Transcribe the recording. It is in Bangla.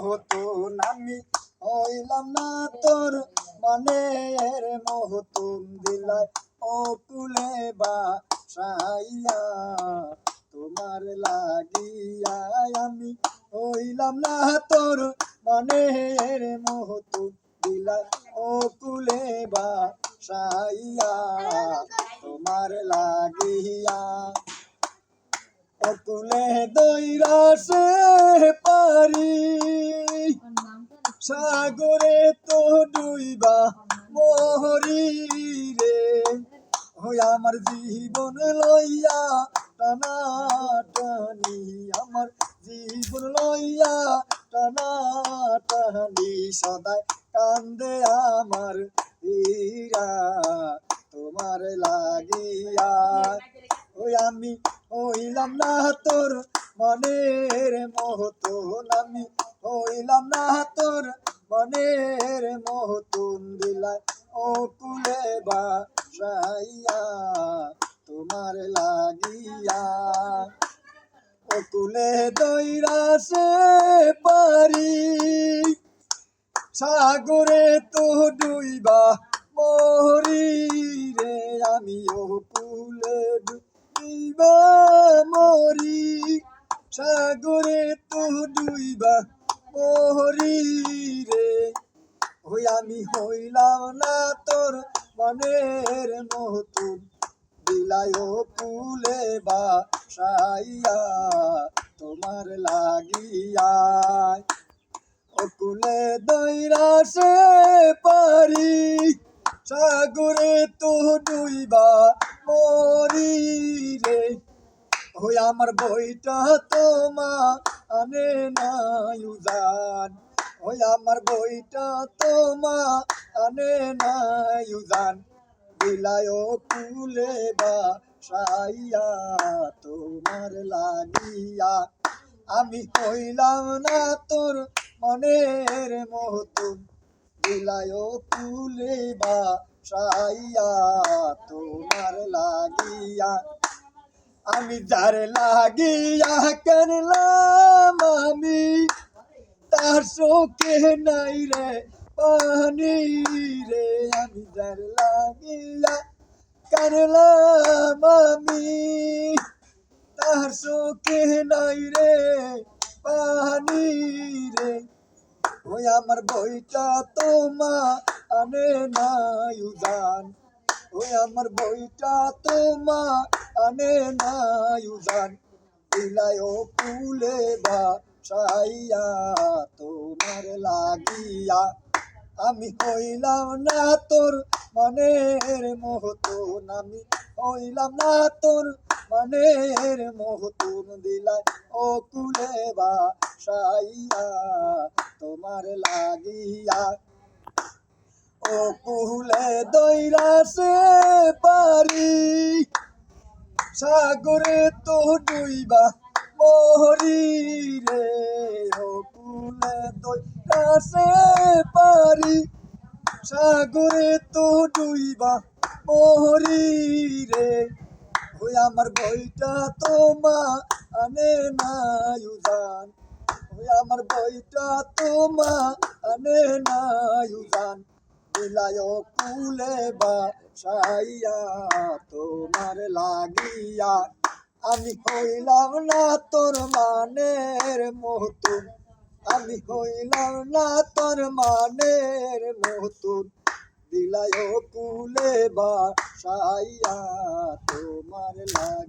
মহতুন আমি হইলাম না তোর মনের মহতুন দিলাই ও কুলে বা সাইয়া তোমার লাগিয়া আমি হইলাম না তোর মনের মহতুন দিলাই ও কুলে বা সাইয়া তোমার লাগিয়া অকুলে দইরা সে পারি সাগরে তো ডুইবা মহরি রে ওই আমার জীবন লইয়া টানা টানি আমার জীবন লইয়া টানা টানি সদাই কান্দে আমার হীরা তোমার লাগিয়া ওই আমি হইলাম না তোর মনের মহতুন আমি হইলাম না তোর মনের মহতুন দিলাই ও কুলে বা সাইয়া তোমার লাগিয়া ও কুলে দইরা সে পারি সাগরে তো ডুইবা মরি রে আমি ও কুলে ডুইবা মরি সাগরে তো ডুইবা মরি রে ওই আমি হইলাম না তোর মনের মহতুন দিলাই ও কুলে বা সাইয়া তোমার লাগিয়া ও কুলে দইরা সে পারি সাগরে তো ডুইবা মরি রে ওই আমার বইটা তোমা আনে নাই উজান ওই আমার বইটা তোমা আনে নাই উজান দিলাই ও কুলে বা সাইয়া তোমার লাগিয়া আমি হইলাম না তোর মনের মহতুন দিলাই ও কুলে বা সাইয়া তোমার লাগিয়া আমি যার লাগিয়া কানলাম আমি তার চোখে নাই রে পানি রে আমি যার লাগিয়া কানলাম আমি তার চোখে নাই রে পানি রে ওই আমার বইটা তোমা আনে নাই উজান ওই আমার বইটা তোমা আনে নাই উজান দিলাই ও কুলে বা সাইয়া তোমার লাগিয়া আমি হইলাম না তোর মনের মহতুন আমি হইলাম না তোর মনের মহতুন দিলাই ও কুলে বা সাইয়া তোমার লাগিয়া ও কুলে দইরা সে পারি সাগরে তো ডুইবা মরি রে ও কুলে দইরা সে পারি সাগরে তো ডুইবা মরি রে ওই আমার বইটা তোমা আনে নাই উজান ওই আমার বইটা তোমা আনে নাই উজান দিলাই ও কুলে বা সাইয়া তোমার লাগিয়া আমি হইলাম না তোর মানের মহতুন আমি হইলাম না তোর মানের মহতুন দিলাই ও কুলে বা সাইয়া তোমার লাগিয়া।